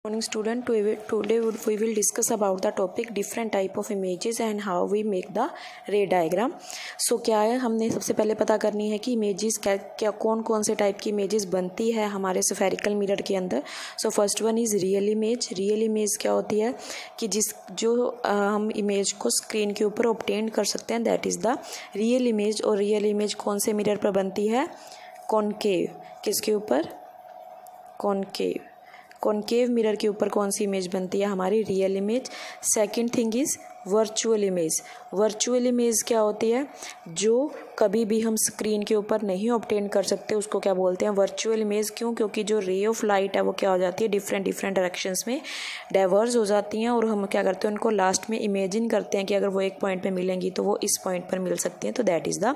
Morning student, today we will discuss about the topic different type of images and how we make the ray diagram. So क्या है, हमने सबसे पहले पता करनी है कि इमेजेस क्या कौन कौन से टाइप की इमेजेस बनती है हमारे स्फेरिकल मिरर के अंदर. So first one is real image. Real image क्या होती है कि हम इमेज को स्क्रीन के ऊपर ऑब्टेन कर सकते हैं, that is the real image. और रियल इमेज कौन से मिरर पर बनती है? कॉनकेव. किसके ऊपर? कॉनकेव मिरर के ऊपर कौन सी इमेज बनती है? हमारी real image. Second thing is virtual image. Virtual image क्या होती है? जो कभी भी हम स्क्रीन के ऊपर नहीं ऑब्टेन कर सकते, उसको क्या बोलते हैं? Virtual image. क्यों? क्योंकि जो रे ऑफ लाइट है वो क्या हो जाती है, डिफरेंट डायरेक्शंस में डाइवर्स हो जाती हैं, और हम क्या करते हैं, उनको लास्ट में इमेजिन करते हैं कि अगर वो एक पॉइंट पे मिलेंगी तो वो इस पॉइंट पर मिल सकती हैं. तो that is the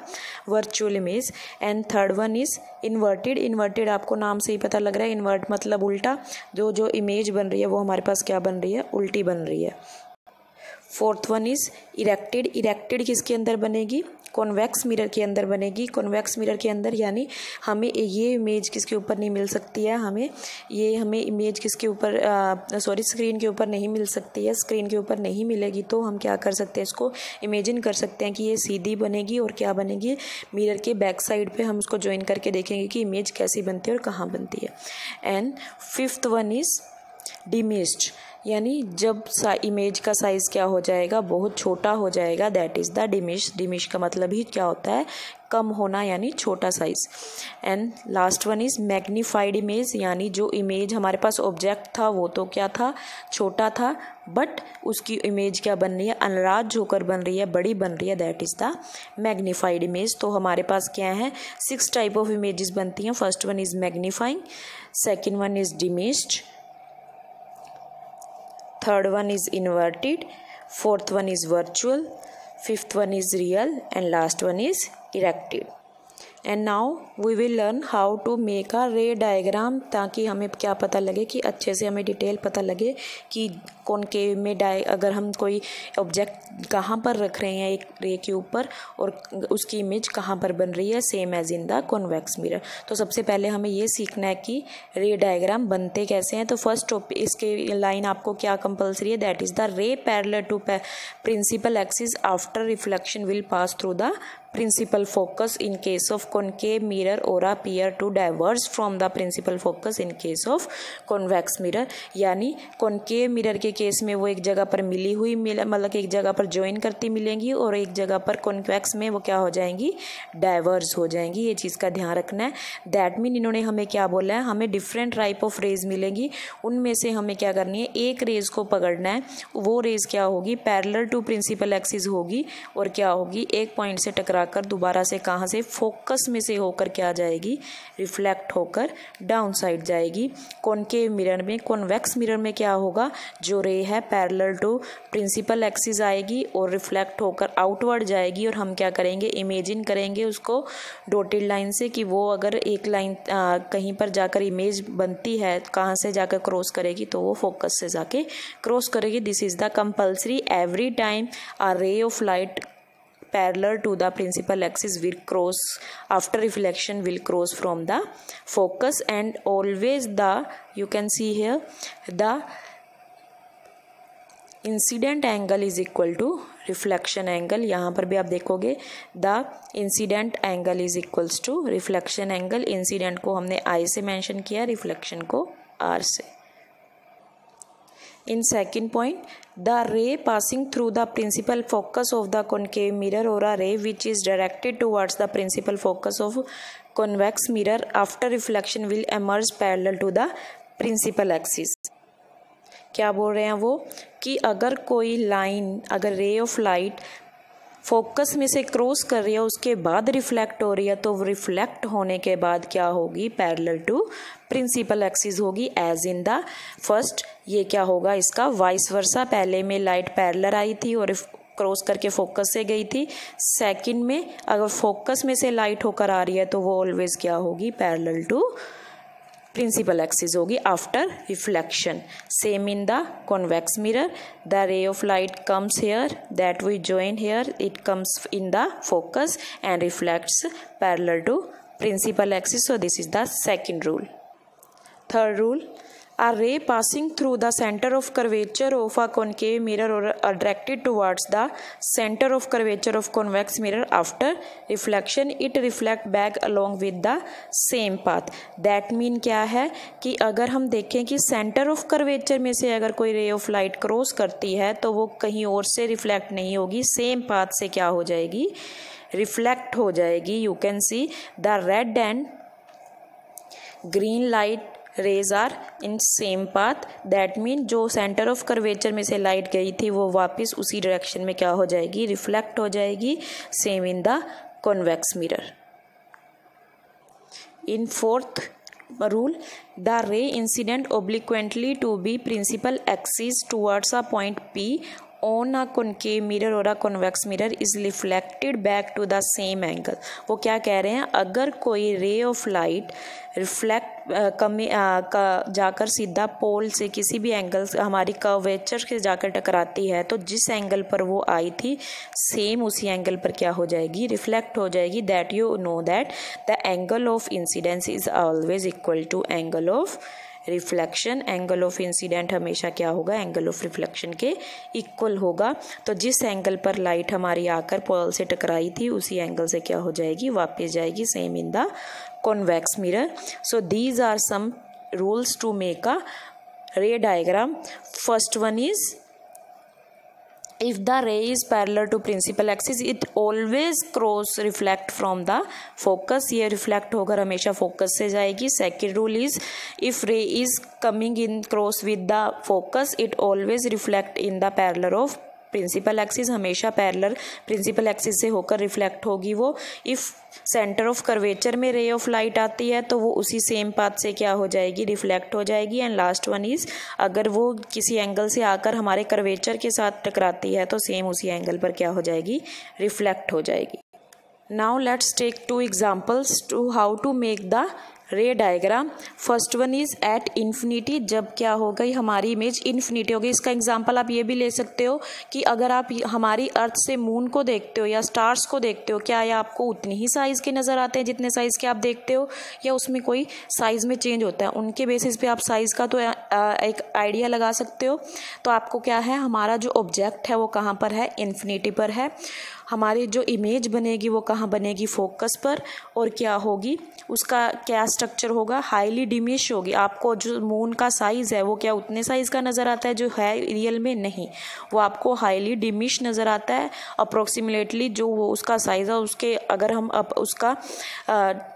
virtual image. And third one is inverted. Inverted आपको नाम से ही पता लग रहा है, इन्वर्ट मतलब उल्टा. जो इमेज बन रही है वो हमारे पास क्या बन रही है? उल्टी बन रही है. Fourth one is erected. Erected किसके अंदर बनेगी? कॉन्वेक्स मिरर के अंदर बनेगी. कॉन्वेक्स मिरर के अंदर यानी हमें ये इमेज किसके ऊपर नहीं मिल सकती है, हमें इमेज किसके ऊपर स्क्रीन के ऊपर नहीं मिल सकती है. स्क्रीन के ऊपर नहीं मिलेगी तो हम क्या कर सकते हैं, इसको इमेजिन कर सकते हैं कि ये सीधी बनेगी और क्या बनेगी, मिरर के बैक साइड पे हम उसको ज्वाइन करके देखेंगे कि इमेज कैसी बनती है और कहाँ बनती है. And fifth one is diminished. यानी जब इमेज का साइज़ क्या हो जाएगा, बहुत छोटा हो जाएगा, दैट इज़ द डिमिश. डिमिश का मतलब ही क्या होता है? कम होना, यानी छोटा size. And last one is magnified image. यानी जो इमेज हमारे पास ऑब्जेक्ट था वो तो क्या था, छोटा था, बट उसकी इमेज क्या बन रही है, अनलार्ज होकर बन रही है, बड़ी बन रही है, that is the magnified image. तो हमारे पास क्या है, 6 टाइप ऑफ इमेजेस बनती हैं. First one is magnifying, second one is diminished, third one is inverted, fourth one is virtual, fifth one is real, and last one is erected. And now we will learn how to make a ray diagram, ताकि हमें क्या पता लगे कि अच्छे से हमें detail पता लगे कि कॉनकेव में अगर हम कोई ऑब्जेक्ट कहाँ पर रख रहे हैं एक रे के ऊपर और उसकी इमेज कहाँ पर बन रही है, same as in the convex mirror. तो सबसे पहले हमें ये सीखना है कि रे डायग्राम बनते कैसे हैं. तो फर्स्ट टॉपिक इसके लाइन आपको क्या कंपल्सरी है, that is the ray parallel to principal axis after reflection will pass through the principal focus in case of concave mirror or appear to diverge from the principal focus in case of convex mirror. यानी concave mirror के case में वो एक जगह पर मिली हुई मतलब एक जगह पर ज्वाइन करती मिलेंगी, और एक जगह पर convex में वो क्या हो जाएंगी, डाइवर्स हो जाएंगी. ये चीज़ का ध्यान रखना है. दैट मीन इन्होंने हमें क्या बोला है, हमें डिफरेंट टाइप ऑफ रेज मिलेंगी, उनमें से हमें क्या करनी है, एक रेज को पकड़ना है. वो रेज क्या होगी, पैरेलल टू प्रिंसिपल एक्सिस होगी, और क्या होगी, एक पॉइंट से टकरा कर दोबारा से कहाँ से, फोकस में से होकर क्या जाएगी, रिफ्लेक्ट होकर डाउन साइड जाएगी. कॉनकेव मिरर में, कॉन्वेक्स मिरर में क्या होगा, जो रे है पैरेलल टू प्रिंसिपल एक्सिस आएगी और रिफ्लेक्ट होकर आउटवर्ड जाएगी, और हम क्या करेंगे, इमेजिन करेंगे उसको डॉटेड लाइन से कि वो अगर एक लाइन कहीं पर जाकर इमेज बनती है, कहाँ से जाकर क्रॉस करेगी, तो वो फोकस से जाके क्रॉस करेगी. This is the compulsory. Every time a ray of light parallel to the principal axis will cross after reflection will cross from the focus, and always you can see here the incident angle is equal to reflection angle. यहाँ पर भी आप देखोगे the incident angle is equals to reflection angle. Incident को हमने आई से mention किया, reflection को आर से. In second point, the ray passing through the principal focus of the concave mirror or a ray which is directed towards the principal focus of convex mirror after reflection will emerge parallel to the principal axis. क्या बोल रहे हैं वो, कि अगर कोई line, अगर ray of light focus में से क्रॉस कर रही है, उसके बाद रिफ्लेक्ट हो रही है, तो रिफ्लेक्ट होने के बाद क्या होगी, पैरेलल टू प्रिंसिपल एक्सिस होगी, एज इन द फर्स्ट. ये क्या होगा, इसका वाइस वर्सा. पहले में लाइट पैरेलल आई थी और क्रॉस करके फोकस से गई थी. सेकंड में अगर फोकस में से लाइट होकर आ रही है तो वो ऑलवेज क्या होगी, पैरेलल टू principal axis होगी after reflection. Same in the convex mirror, the ray of light comes here, that we join here, it comes in the focus and reflects parallel to principal axis. So this is the second rule. Third rule, A ray passing through the center of curvature of a concave mirror or directed towards the center of curvature of convex mirror after reflection, it reflect back along with the same path. That mean क्या है कि अगर हम देखें कि centre of curvature में से अगर कोई रे ऑफ लाइट क्रॉस करती है तो वो कहीं और से रिफ्लेक्ट नहीं होगी, सेम पाथ से क्या हो जाएगी, रिफ्लेक्ट हो जाएगी. You can see the red and green light rays are in same path. That mean जो सेंटर ऑफ कर्वेचर में से लाइट गई थी वो वापस उसी डायरेक्शन में क्या हो जाएगी, रिफ्लेक्ट हो जाएगी. Same in the convex mirror. In fourth rule, the ray incident obliquely to be principal axis towards a point P on a concave mirror or a convex mirror is reflected back to the same angle. वो क्या कह रहे हैं, अगर कोई ray of light reflect जाकर सीधा पोल से किसी भी एंगल हमारी कर्वेचर से जाकर टकराती है तो जिस एंगल पर वो आई थी सेम उसी एंगल पर क्या हो जाएगी, रिफ्लेक्ट हो जाएगी. That you know that the angle of incidence is always equal to angle of reflection. Angle of incident हमेशा क्या होगा, एंगल ऑफ रिफ्लेक्शन के इक्वल होगा. तो जिस एंगल पर लाइट हमारी आकर पोल से टकराई थी उसी एंगल से क्या हो जाएगी, वापस जाएगी. Same in the convex mirror. So these are some rules to make a ray diagram. First one is, if the ray is parallel to principal axis it always cross reflect from the focus. ये reflect होकर हमेशा focus से जाएगी. Second rule is, if ray is coming in cross with the focus it always reflect in the parallel of principal axis. हमेशा parallel principal axis से होकर reflect होगी वो. इफ़ सेंटर ऑफ कर्वेचर में रे ऑफ लाइट आती है तो वो उसी सेम पाथ से क्या हो जाएगी, रिफ्लेक्ट हो जाएगी. एंड लास्ट वन इज़, अगर वो किसी एंगल से आकर हमारे कर्वेचर के साथ टकराती है तो सेम उसी एंगल पर क्या हो जाएगी, रिफ्लेक्ट हो जाएगी. Now let's take 2 examples to how to make the ray diagram. First one is at infinity. जब क्या हो गई, हमारी इमेज इन्फिनिटी हो गई. इसका एग्जांपल आप ये भी ले सकते हो कि अगर आप हमारी अर्थ से मून को देखते हो या स्टार्स को देखते हो, क्या ये आपको उतनी ही साइज़ के नज़र आते हैं जितने साइज़ के आप देखते हो, या उसमें कोई साइज़ में चेंज होता है. उनके बेसिस पे आप साइज़ का तो एक आइडिया लगा सकते हो. तो आपको क्या है, हमारा जो ऑब्जेक्ट है वो कहाँ पर है, इन्फिनिटी पर है. हमारी जो इमेज बनेगी वो कहाँ बनेगी, फोकस पर. और क्या होगी, उसका क्या स्ट्रक्चर होगा, हाईली डिमिश होगी. आपको जो मून का साइज़ है वो क्या उतने साइज़ का नज़र आता है जो है रियल में, नहीं, वो आपको हाईली डिमिश नज़र आता है. अप्रोक्सीमेटली जो वो उसका साइज़ है उसके अगर हम अब उसका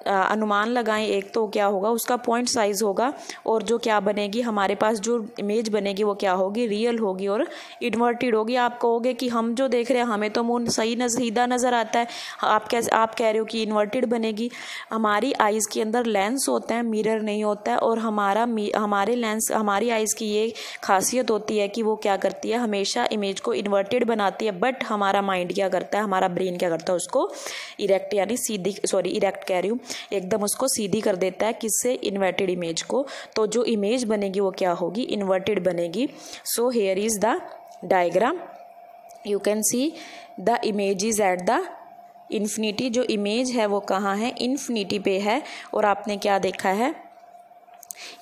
अनुमान लगाएं एक, तो क्या होगा, उसका पॉइंट साइज़ होगा. और जो क्या बनेगी, हमारे पास जो इमेज बनेगी वो क्या होगी, रियल होगी और इन्वर्टेड होगी. आप कहोगे कि हम जो देख रहे हैं हमें तो मून सही सीधा नज़र आता है, आप कह रहे हो कि इन्वर्टेड बनेगी. हमारी आइज़ के अंदर लेंस होता है, मिरर नहीं होता है. और हमारी आइज़ की ये खासियत होती है कि वो क्या करती है, हमेशा इमेज को इन्वर्टेड बनाती है. बट हमारा माइंड क्या करता है, हमारा ब्रेन क्या करता है, उसको इरेक्ट यानी सीधी, इरेक्ट कह रही हूँ, एकदम उसको सीधी कर देता है. किससे, इन्वर्टेड इमेज को. तो जो इमेज बनेगी वो क्या होगी, इन्वर्टेड बनेगी. So here is the diagram. You can see the image is at the infinity. जो इमेज है वो कहाँ है, इन्फिनिटी पे है. और आपने क्या देखा है,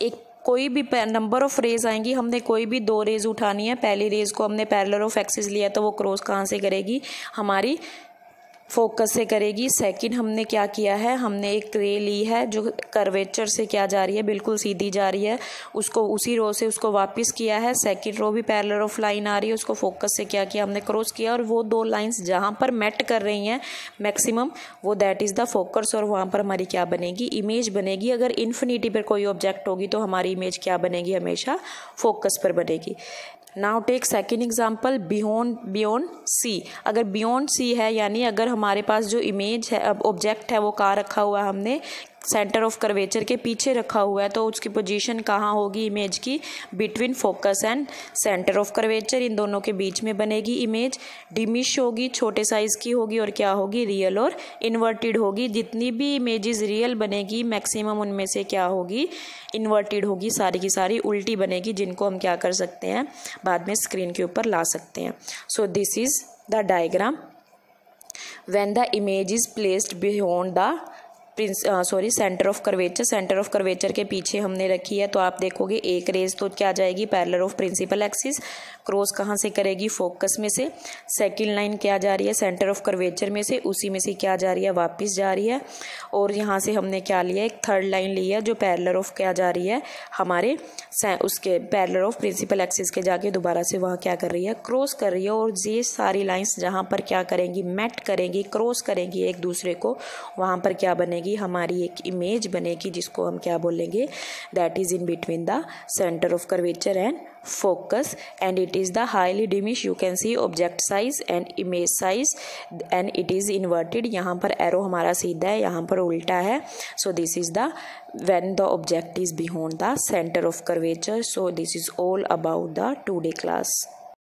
एक कोई भी नंबर ऑफ रेज आएंगी, हमने कोई भी 2 रेज उठानी है. पहली रेज को हमने पैरेलल ऑफ एक्सिस लिया तो वो क्रॉस कहाँ से करेगी, हमारी फोकस से करेगी. सेकंड हमने क्या किया है, हमने एक रे ली है जो कर्वेचर से क्या जा रही है, बिल्कुल सीधी जा रही है, उसको उसी रो से उसको वापस किया है. सेकंड रो भी पैरेलल ऑफ लाइन आ रही है, उसको फोकस से क्या किया, हमने क्रॉस किया. और वो 2 लाइंस जहाँ पर मेट कर रही हैं मैक्सिमम, वो दैट इज़ द फोकस. और वहाँ पर हमारी क्या बनेगी, इमेज बनेगी. अगर इन्फिनिटी पर कोई ऑब्जेक्ट होगी तो हमारी इमेज क्या बनेगी, हमेशा फोकस पर बनेगी. Now take second example, beyond C. अगर बियॉन्ड सी है यानी अगर हमारे पास जो इमेज है, अब ऑब्जेक्ट है वो कहाँ रखा हुआ है, हमने सेंटर ऑफ कर्वेचर के पीछे रखा हुआ है, तो उसकी पोजीशन कहाँ होगी इमेज की, between focus and centre of curvature, इन दोनों के बीच में बनेगी इमेज. डिमिश होगी, छोटे साइज़ की होगी. और क्या होगी, रियल और इन्वर्टेड होगी. जितनी भी इमेजेस रियल बनेगी मैक्सिमम उनमें से क्या होगी, इन्वर्टेड होगी. सारी की सारी उल्टी बनेगी, जिनको हम क्या कर सकते हैं, बाद में स्क्रीन के ऊपर ला सकते हैं. So this is the diagram when the image is placed beyond the centre of curvature. Centre of curvature के पीछे हमने रखी है, तो आप देखोगे एक रेज तो क्या जाएगी parallel of principal axis, cross कहाँ से करेगी फोकस में से। सेकंड लाइन क्या जा रही है सेंटर ऑफ कर्वेचर में से, उसी में से क्या जा रही है वापस जा रही है। और यहाँ से हमने क्या लिया एक थर्ड लाइन ली है जो पैरेलल ऑफ क्या जा रही है हमारे उसके पैरेलल ऑफ प्रिंसिपल एक्सिस के जाके दोबारा से वहाँ क्या कर रही है क्रॉस कर रही है। और ये सारी लाइंस जहाँ पर क्या करेंगी मेट करेंगी क्रॉस करेंगी एक दूसरे को, वहाँ पर क्या बनेगी हमारी एक इमेज बनेगी जिसको हम क्या बोलेंगे that is in between the centre of curvature and focus, and it is the highly diminished, you can see object size and image size, and it is inverted। यहाँ पर एरो हमारा सीधा है, यहाँ पर उल्टा है। so this is the when the object is beyond the center of curvature। so this is all about the 2D class।